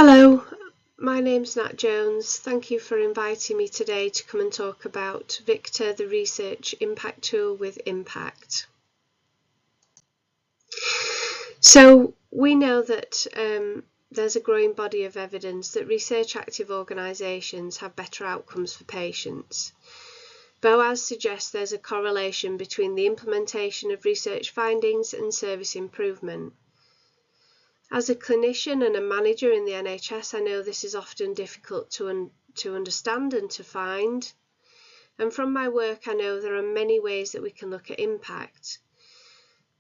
Hello, my name's Nat Jones. Thank you for inviting me today to come and talk about Victor, the Research Impact Tool with Impact. So we know that there's a growing body of evidence that research active organisations have better outcomes for patients. BOAS suggests there's a correlation between the implementation of research findings and service improvement. As a clinician and a manager in the NHS, I know this is often difficult to understand and to find. And from my work, I know there are many ways that we can look at impact.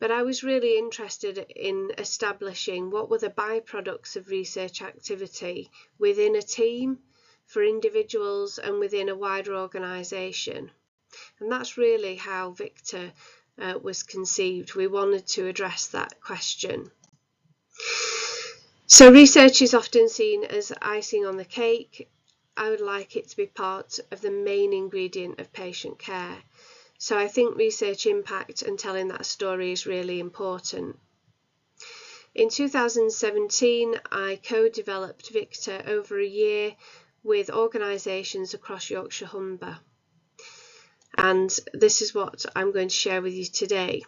But I was really interested in establishing what were the byproducts of research activity within a team, for individuals, and within a wider organisation. And that's really how Victor was conceived. We wanted to address that question. So research is often seen as icing on the cake. I would like it to be part of the main ingredient of patient care. So I think research impact and telling that story is really important. In 2017, I co-developed Victor over a year with organisations across Yorkshire Humber. And this is what I'm going to share with you today.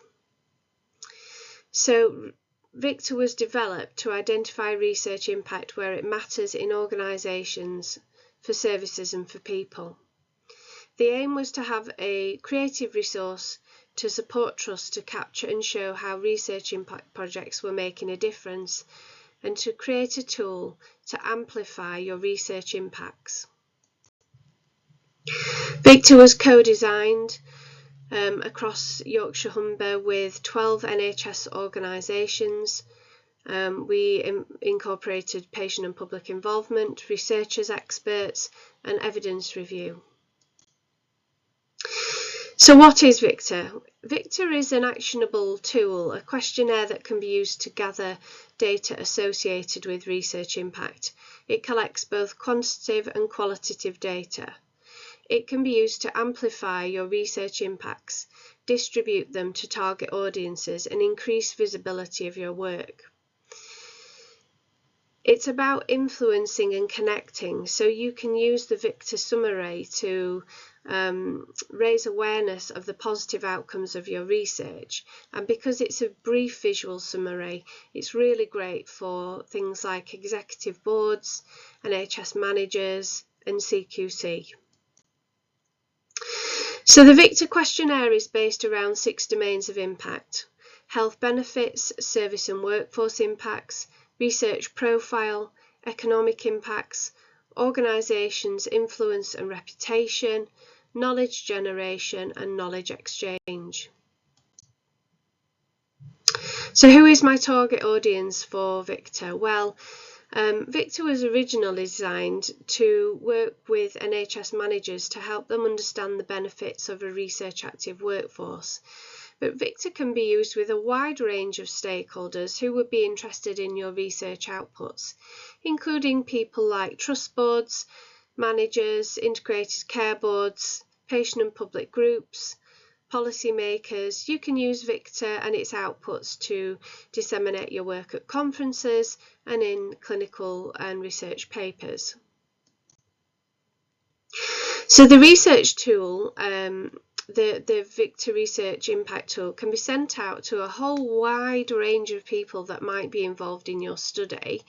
So Victor was developed to identify research impact where it matters in organisations, for services and for people. The aim was to have a creative resource to support trusts to capture and show how research impact projects were making a difference, and to create a tool to amplify your research impacts. Victor was co-designed across Yorkshire Humber with 12 NHS organisations. We incorporated patient and public involvement, researchers, experts, and evidence review. So what is Victor? Victor is an actionable tool, a questionnaire that can be used to gather data associated with research impact. It collects both quantitative and qualitative data. It can be used to amplify your research impacts, distribute them to target audiences, and increase visibility of your work. It's about influencing and connecting, so you can use the Victor summary to raise awareness of the positive outcomes of your research. And because it's a brief visual summary, it's really great for things like executive boards, NHS managers, and CQC. So the Victor questionnaire is based around 6 domains of impact: health benefits, service and workforce impacts, research profile, economic impacts, organisations' influence and reputation, knowledge generation, and knowledge exchange. So who is my target audience for Victor? Well, Victor was originally designed to work with NHS managers to help them understand the benefits of a research active workforce. But Victor can be used with a wide range of stakeholders who would be interested in your research outputs, including people like trust boards, managers, integrated care boards, patient and public groups, policymakers. You can use Victor and its outputs to disseminate your work at conferences and in clinical and research papers. So the research tool, the Victor Research Impact Tool, can be sent out to a whole wide range of people that might be involved in your study.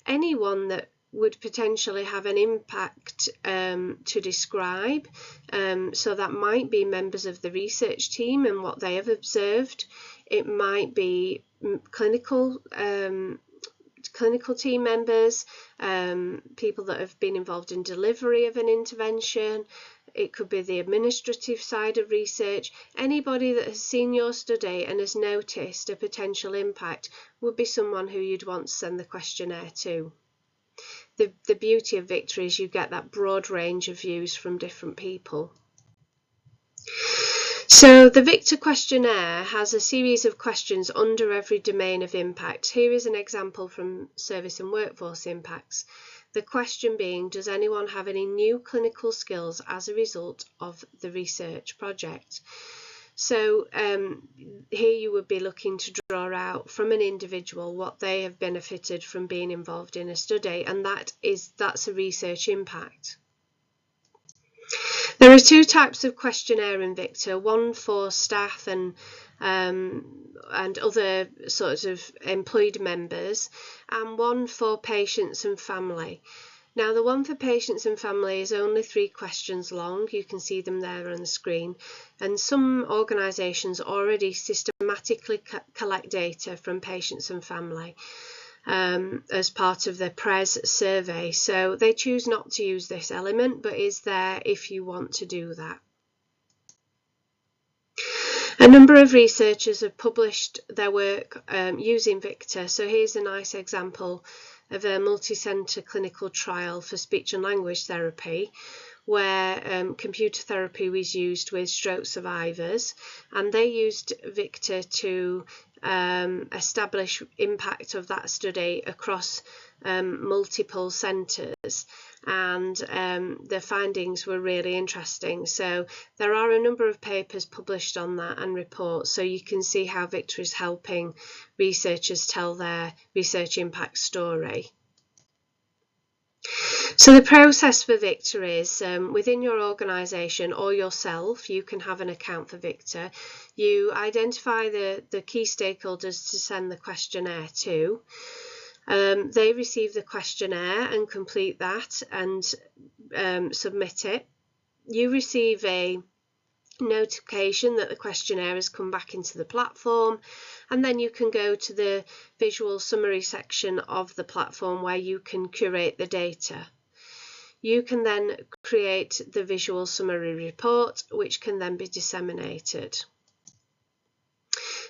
Anyone that would potentially have an impact to describe, so that might be members of the research team and what they have observed. It might be clinical team members, people that have been involved in delivery of an intervention. It could be the administrative side of research. Anybody that has seen your study and has noticed a potential impact would be someone who you'd want to send the questionnaire to. The beauty of Victor is you get that broad range of views from different people. So the Victor questionnaire has a series of questions under every domain of impact. Here is an example from service and workforce impacts. The question being, does anyone have any new clinical skills as a result of the research project? So here you would be looking to draw out from an individual what they have benefited from being involved in a study, and that's a research impact. There are two types of questionnaire in Victor, one for staff and other sorts of employed members, and one for patients and family. Now, the one for patients and family is only 3 questions long. You can see them there on the screen. And some organisations already systematically collect data from patients and family as part of the PRES survey. So they choose not to use this element, but is there if you want to do that. A number of researchers have published their work using Victor. So here's a nice example of a multi-centre clinical trial for speech and language therapy, where computer therapy was used with stroke survivors, and they used Victor to establish impact of that study across multiple centres, and the findings were really interesting. So there are a number of papers published on that and reports, so you can see how Victor is helping researchers tell their research impact story. So the process for Victor is within your organisation or yourself, you can have an account for Victor. You identify the key stakeholders to send the questionnaire to. They receive the questionnaire and complete that and submit it. You receive a notification that the questionnaire has come back into the platform, and then you can go to the visual summary section of the platform where you can curate the data. You can then create the visual summary report, which can then be disseminated.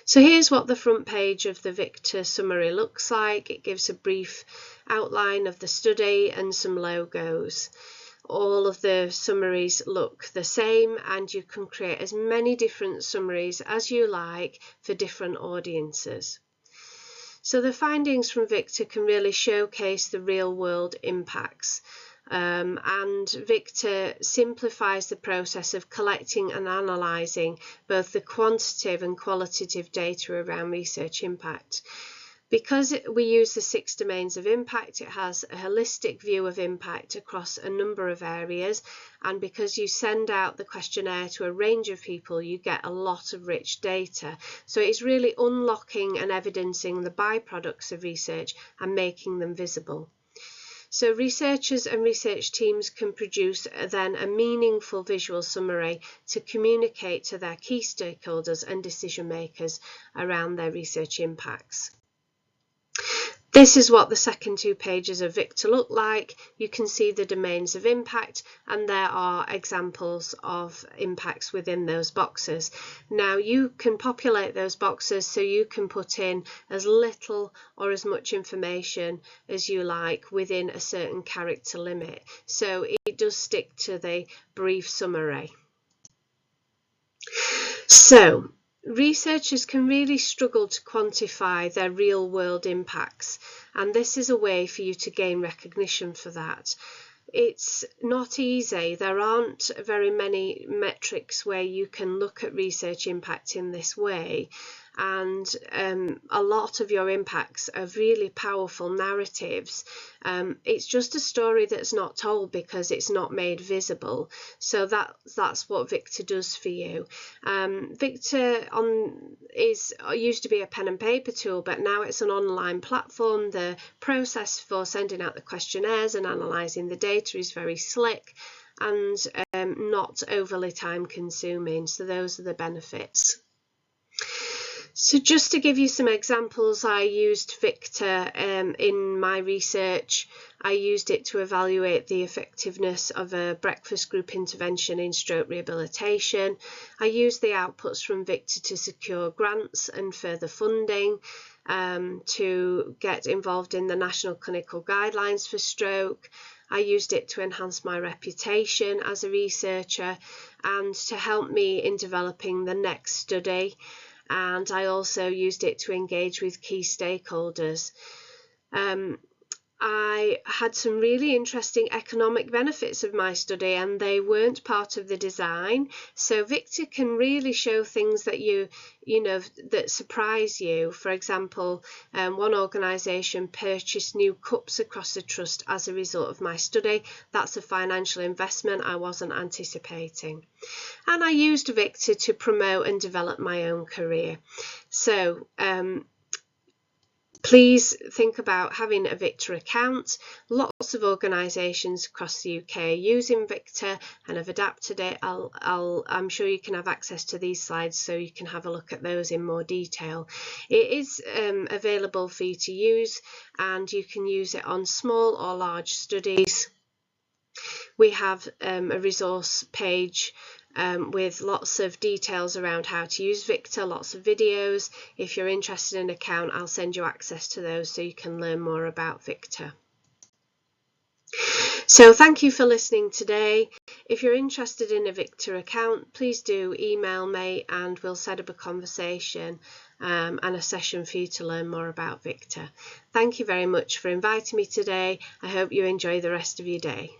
So here's what the front page of the Victor summary looks like. It gives a brief outline of the study and some logos. All of the summaries look the same, and you can create as many different summaries as you like for different audiences. So the findings from Victor can really showcase the real-world impacts. And Victor simplifies the process of collecting and analysing both the quantitative and qualitative data around research impact. Because we use the 6 domains of impact, it has a holistic view of impact across a number of areas, and because you send out the questionnaire to a range of people, you get a lot of rich data. So it's really unlocking and evidencing the byproducts of research and making them visible. So researchers and research teams can produce then a meaningful visual summary to communicate to their key stakeholders and decision makers around their research impacts. This is what the second 2 pages of Victor look like. You can see the domains of impact, and there are examples of impacts within those boxes. Now you can populate those boxes so you can put in as little or as much information as you like within a certain character limit. So it does stick to the brief summary. So researchers can really struggle to quantify their real-world impacts, and this is a way for you to gain recognition for that. It's not easy. There aren't very many metrics where you can look at research impact in this way, and a lot of your impacts are really powerful narratives. It's just a story that's not told because it's not made visible. So that's what Victor does for you. Victor used to be a pen and paper tool, but now it's an online platform. The process for sending out the questionnaires and analysing the data is very slick and not overly time consuming. So those are the benefits. So just to give you some examples, I used Victor in my research. I used it to evaluate the effectiveness of a breakfast group intervention in stroke rehabilitation. I used the outputs from Victor to secure grants and further funding, to get involved in the National Clinical Guidelines for Stroke. I used it to enhance my reputation as a researcher and to help me in developing the next study. And I also used it to engage with key stakeholders. I had some really interesting economic benefits of my study, and they weren't part of the design. So Victor can really show things that you know that surprise you. For example, one organisation purchased new cups across the trust as a result of my study. That's a financial investment I wasn't anticipating. And I used Victor to promote and develop my own career. So please think about having a Victor account. Lots of organisations across the UK are using Victor and have adapted it. I'm sure you can have access to these slides so you can have a look at those in more detail. It is available for you to use, and you can use it on small or large studies. We have a resource page with lots of details around how to use Victor, lots of videos. If you're interested in an account, I'll send you access to those so you can learn more about Victor. So thank you for listening today. If you're interested in a Victor account, please do email me and we'll set up a conversation and a session for you to learn more about Victor. Thank you very much for inviting me today. I hope you enjoy the rest of your day.